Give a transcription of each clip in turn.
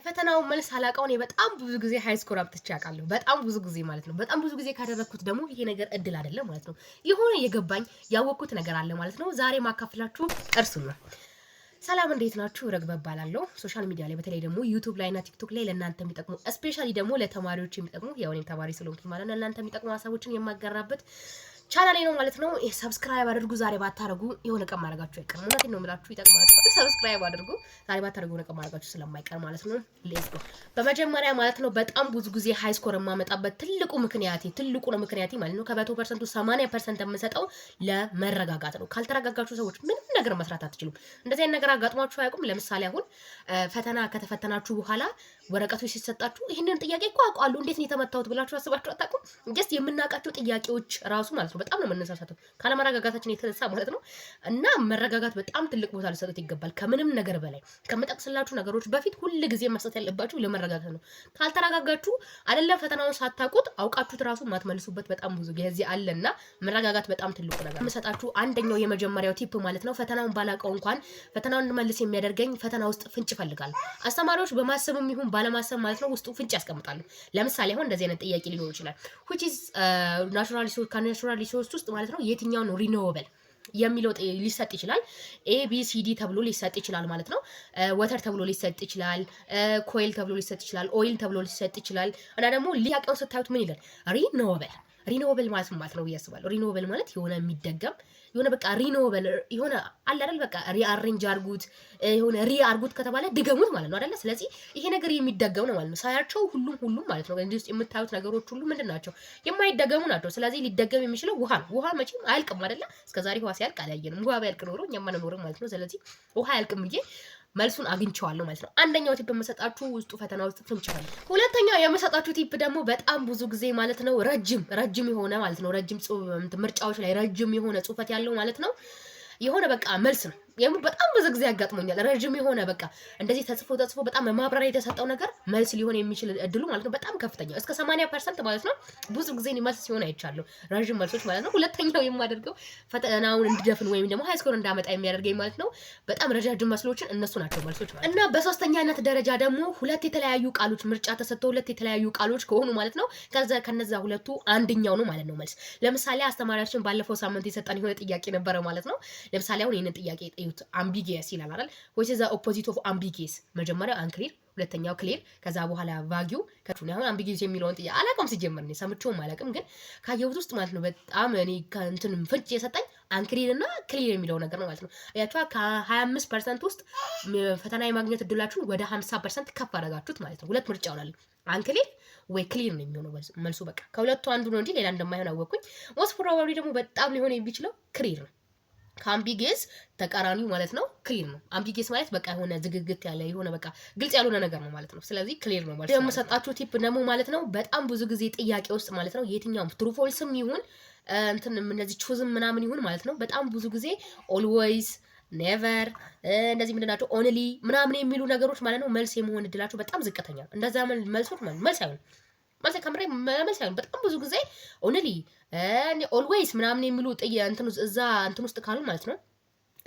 ፈተናው መልስ አላቀው ነው በጣም ብዙ ጊዜ ሃይ ስኮር አጥቼ አውቃለሁ በጣም ብዙ ጊዜ ማለት ነው በጣም ብዙ ጊዜ ካደረኩት ደግሞ ይሄ ነገር እድል አይደለም ማለት ነው የሆነ የገባኝ ያወቅኩት ነገር አለ ማለት ነው ዛሬ ማካፈላችሁ እርሱ ነው ሰላም እንዴት ናችሁ ረግበ ባላለው ሶሻል ሚዲያ ላይ በተለይ ደግሞ ዩቲዩብ ላይ እና ቲክቶክ ላይ ለእናንተ የሚጠቅሙ ስፔሻሊ ደግሞ ለተማሪዎች የሚጠቅሙ ያው እኔም ተማሪ ስለሆንኩ ማለት ነው ለእናንተ የሚጠቅሙ ሀሳቦችን የማጋራበት ቻናሌ ነው ማለት ነው ሰብስክራይብ አድርጉ ዛሬ ባታረጉ የሆነ ቀን ማድረጋችሁ አይቀርም እውነቴን ነው የምላችሁ ይጠቅማችኋል ሰብስክራይብ አድርጉ ዛሬ ባታረጉ የሆነ ቀን ማድረጋችሁ ስለማይቀር ማለት ነው ሌትስ ጎ በመጀመሪያ ማለት ነው በጣም ብዙ ጊዜ ሃይ ስኮር የማመጣበት ትልቁ ምክንያቴ ማለት ነው ከ100% 80% የምሰጠው ለመረጋጋት ነው ካልተረጋጋችሁ ሰዎች ምንም ነገር መስራት አትችሉም እንደዚህ አይነት ነገር አጋጥሟችሁ አያውቁም ለምሳሌ አሁን ፈተና ከተፈተናችሁ በኋላ ወረቀቶች ሲሰጣችሁ ይሄንን ጥያቄ እኮ አውቃለሁ እንዴት ነው የተመታሁት ብላችሁ አስባችሁ አታውቁም ጀስት የምናውቃቸው ጥያቄዎች ራሱ ማለት ነው በጣም ነው የምንሳሳተው ካለመረጋጋታችን የተነሳ ማለት ነው እና መረጋጋት በጣም ትልቅ ቦታ ሊሰጡት ይገባል ከምንም ነገር በላይ ከመጠቅስላችሁ ነገሮች በፊት ሁሉ ጊዜ መስጠት ያለባችሁ ለመረጋጋት ነው ካልተረጋጋችሁ አይደለም ፈተናውን ሳታውቁት አውቃችሁት ራሱ ማትመልሱበት በጣም ብዙ ጊዜ አለና መረጋጋት በጣም ትልቁ ነገር መስጣችሁ አንደኛው የመጀመሪያው ቲፕ ማለት ነው ፈተናውን ባላቀው እንኳን ፈተናውን እንድመልስ የሚያደርገኝ ፈተና ውስጥ ፍንጭ ይፈልጋል አስተማሪዎች በማሰብም ይሁን ባለማሰብ ማለት ነው ውስጡ ፍንጭ ያስቀምጣሉ ለምሳሌ አሁን እንደዚህ አይነት ጥያቄ ሊኖር ይችላል which is natural resource ውስጥ ማለት ነው የትኛው ነው renewable የሚለው ሊሰጥ ይችላል ኤ ቢ ሲ ዲ ተብሎ ሊሰጥ ይችላል ማለት ነው ወተር ተብሎ ሊሰጥ ይችላል ኮይል ተብሎ ሊሰጥ ይችላል ኦይል ተብሎ ሊሰጥ ይችላል እና ደግሞ ሊያቀው ስታዩት ምን ይላል ሪኖቨል ማለት ነው ያስባል ሪኖቨል ማለት የሆነ የሚደገም የሆነ በቃ ሪኖቨል የሆነ አለ አይደል በቃ ሪአሬንጅ አርጉት የሆነ ሪአርጉት ከተባለ ድገሙት ማለት ነው አይደል ስለዚህ ይሄ ነገር የሚደገም ነው ማለት ነው ሳያቸው ሁሉም ማለት ነው እንዴ ውስጥ የምታዩት ነገሮች ሁሉ ምንድናቸው የማይደገሙ ናቸው ስለዚህ ሊደገም የሚችለው ውሃ መቼም አያልቅም አይደል እስከዛሬ ውሃ ሲያልቅ አላየንም ውሃ ባያልቅ ኖሮ እኛም ማንኖርም ማለት ነው ስለዚህ ውሃ አያልቅም ብዬ መልሱን አግኝቻለሁ ማለት ነው አንደኛው ቲፕ በመሰጣችሁ ውስጡ ፈተና ውስጥ ፍንጭፋል ሁለተኛው የመሰጣችሁ ቲፕ ደግሞ በጣም ብዙ ጊዜ ማለት ነው ረጅም የሆነ ማለት ነው ረጅም ምርጫዎች ላይ ረጅም የሆነ ጽሁፈት ያለው ማለት ነው የሆነ በቃ መልስ ነው በጣም ብዙ ጊዜ ያጋጥሞኛል ረጅም የሆነ በቃ እንደዚህ ተጽፎ በጣም ማብራሪያ የተሰጠው ነገር መልስ ሊሆን የሚችል እድሉ ማለት ነው በጣም ከፍተኛ እስከ 80% ማለት ነው ብዙ ጊዜ መልስ ሲሆን አይቻለሁ ረጅም መልሶች ማለት ነው ሁለተኛው የማደርገው ፈተናውን እንድደፍን ወይም ደግሞ ሃይ ስኮር እንዳመጣ የሚያደርገኝ ማለት ነው በጣም ረጃጅም መስሎችን እነሱ ናቸው መልሶች ማለት እና በሶስተኛነት ደረጃ ደግሞ ሁለት የተለያዩ ቃሎች ምርጫ ተሰጥቶ ሁለት የተለያዩ ቃሎች ከሆኑ ማለት ነው ከነዛ ሁለቱ አንደኛው ነው ማለት ነው መልስ ለምሳሌ አስተማሪያችን ባለፈው ሳምንት የሰጠን የሆነ ጥያቄ ነበረ ማለት ነው ለምሳሌ አሁን ይሄንን ጥያቄ ambiguous ይላል አይደል which is the opposite of ambiguous መጀመሪያ unclear ሁለተኛው clear ከዛ በኋላ vague ከቱን አሁን ambiguous የሚለውን ጥያቄ አላውቅም ሲጀምር ነው ሰምቼው ማለቅም ግን ካየሁት ውስጥ ማለት ነው በጣም እኔ እንትን ፍንጭ የሰጠኝ unclear እና clear የሚለው ነገር ነው ማለት ነው ያቻ ከ25% ውስጥ ፈተና የማግኘት እድላችሁን ወደ 50% ከፍ አደረጋችሁት ማለት ነው ሁለት ምርጫ ይሆናል unclear ወይ ክሊር ነው የሚሆነው መልሱ በቃ ከሁለቱ አንዱ ነው እንጂ ሌላ እንደማይሆን አወቅኩኝ most probably ደግሞ በጣም ሊሆን የሚችለው clear ነው ካምቢጌስ ተቃራኒው ማለት ነው ክሊር ነው አምቢጌስ ማለት በቃ የሆነ ዝግግት ያለ የሆነ በቃ ግልጽ ያልሆነ ነገር ነው ማለት ነው ስለዚህ ክሊር ነው ማለት ነው የምሰጣችሁ ቲፕ ደግሞ ማለት ነው በጣም ብዙ ጊዜ ጥያቄ ውስጥ ማለት ነው የትኛውም ትሩ ፎልስም ይሁን እንትን እነዚህ ቹዝም ምናምን ይሁን ማለት ነው በጣም ብዙ ጊዜ ኦልዌይስ ኔቨር እንደዚህ ምንድናቸው ኦንሊ ምናምን የሚሉ ነገሮች ማለት ነው መልስ የመሆን እድላቸው በጣም ዝቅተኛ ነው እንደዛ መልሶች መልስ አይሆን ማለት ከምሬ መልስ አይሆን በጣም ብዙ ጊዜ ኦንሊ ኦልዌይስ ምናምን የሚሉ እንትን ውስጥ ካሉ ማለት ነው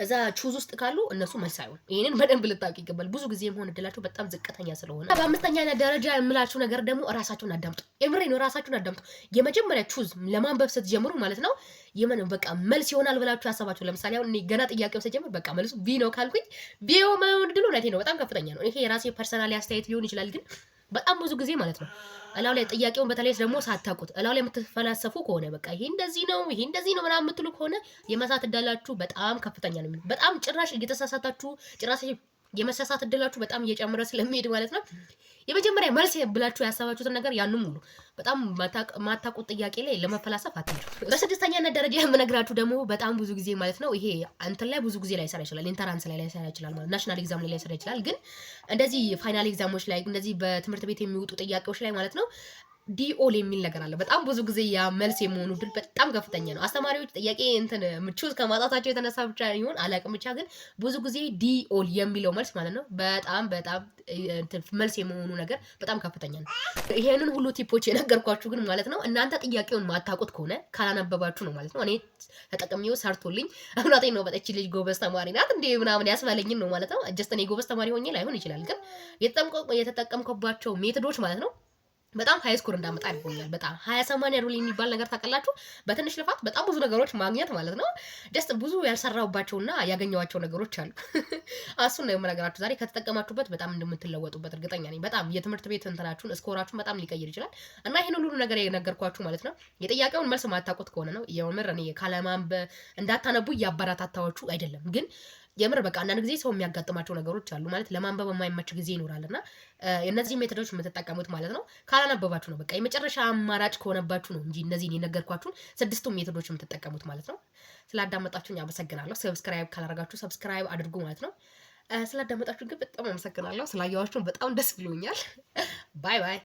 እዛ ቹዝ ውስጥ ካሉ እነሱ መልስ አይሆን ይሄንን በደንብ ልታውቁ ይገባል ብዙ ጊዜ የሆነ እድላቸው በጣም ዝቅተኛ ስለሆነ በአምስተኛ ደረጃ የምላችሁ ነገር ደግሞ ራሳችሁን አዳምጡ የምሬ ነው ራሳችሁን አዳምጡ የመጀመሪያ ቹዝ ለማንበብ ስትጀምሩ ማለት ነው የምን በቃ መልስ ይሆናል ብላችሁ ያሰባችሁ ለምሳሌ አሁን እኔ ገና ጥያቄው ሲጀምር በቃ መልሱ ቢ ነው ካልኩኝ ቢ የሆነ እድሉ ነው በጣም ከፍተኛ ነው ይሄ የራሴ ፐርሰናል አስተያየት ሊሆን ይችላል ግን በጣም ብዙ ጊዜ ማለት ነው እላው ላይ ጥያቄውን በተለይ ደግሞ ሳታውቁት እላው ላይ የምትፈላሰፉ ከሆነ በቃ ይሄ እንደዚህ ነው ምናምን የምትሉ ከሆነ የመሳት እድላችሁ በጣም ከፍተኛ ነው በጣም ጭራሽ እየተሳሳታችሁ ጭራሽ የመሳሳት እድላችሁ በጣም እየጨመረ ስለሚሄድ ማለት ነው የመጀመሪያ መልስ ብላችሁ ያሰባችሁትን ነገር ያንኑ ሙሉ በጣም ማታውቁት ጥያቄ ላይ ለመፈላሰፍ አትሄዱ በስድስተኛነት ደረጃ የምነግራችሁ ደግሞ በጣም ብዙ ጊዜ ማለት ነው ይሄ እንትን ላይ ብዙ ጊዜ ላይ ሰራ ይችላል ኢንተራንስ ላይ ሰራ ይችላል ማለት ናሽናል ኤግዛም ላይ ሰራ ይችላል ግን እንደዚህ ፋይናል ኤግዛሞች ላይ እንደዚህ በትምህርት ቤት የሚወጡ ጥያቄዎች ላይ ማለት ነው ዲኦል የሚል ነገር አለ። በጣም ብዙ ጊዜ ያ መልስ የመሆኑ ድል በጣም ከፍተኛ ነው። አስተማሪዎች ጥያቄ እንትን ምቹት ከማጣታቸው የተነሳ ብቻ ይሁን አላቅም፣ ብቻ ግን ብዙ ጊዜ ዲኦል የሚለው መልስ ማለት ነው በጣም መልስ የመሆኑ ነገር በጣም ከፍተኛ ነው። ይሄንን ሁሉ ቲፖች የነገርኳችሁ ግን ማለት ነው እናንተ ጥያቄውን ማታውቁት ከሆነ ካላነበባችሁ ነው ማለት ነው። እኔ ተጠቅሜው ሰርቶልኝ እውነቴን ነው። በጠች ልጅ ጎበዝ ተማሪ ናት እንዴ ምናምን ያስባለኝን ነው ማለት ነው። ጀስት እኔ ጎበዝ ተማሪ ሆኜ ላይሆን ይችላል፣ ግን የተጠቀምኩባቸው ሜቶዶች ማለት ነው በጣም ሃይ ስኮር እንዳመጣ አድርጎኛል። በጣም 20/80 ሩል የሚባል ነገር ታውቃላችሁ። በትንሽ ልፋት በጣም ብዙ ነገሮች ማግኘት ማለት ነው። ደስ ብዙ ያልሰራሁባቸውና ያገኘኋቸው ነገሮች አሉ። እሱን ነው የምነግራችሁ ዛሬ። ከተጠቀማችሁበት በጣም እንደምትለወጡበት እርግጠኛ ነኝ። በጣም የትምህርት ቤት እንትናችሁን ስኮራችሁን በጣም ሊቀይር ይችላል እና ይሄን ሁሉ ነገር የነገርኳችሁ ማለት ነው የጥያቄውን መልስ ማታውቁት ከሆነ ነው። የምር እኔ ካለማንበብ እንዳታነቡ እያበረታታችሁ አይደለም፣ ግን የምር በቃ አንዳንድ ጊዜ ሰው የሚያጋጥማቸው ነገሮች አሉ ማለት ለማንበብ የማይመች ጊዜ ይኖራል እና እነዚህ ሜቶዶች የምትጠቀሙት ማለት ነው ካላነበባችሁ ነው። በቃ የመጨረሻ አማራጭ ከሆነባችሁ ነው እንጂ እነዚህን የነገርኳችሁን 6ቱም ሜቶዶች የምትጠቀሙት ማለት ነው። ስላዳመጣችሁኝ አመሰግናለሁ። ሰብስክራይብ ካላደረጋችሁ ሰብስክራይብ አድርጉ ማለት ነው። ስላዳመጣችሁ ግን በጣም አመሰግናለሁ። ስላየኋችሁ በጣም ደስ ብሎኛል። ባይ ባይ።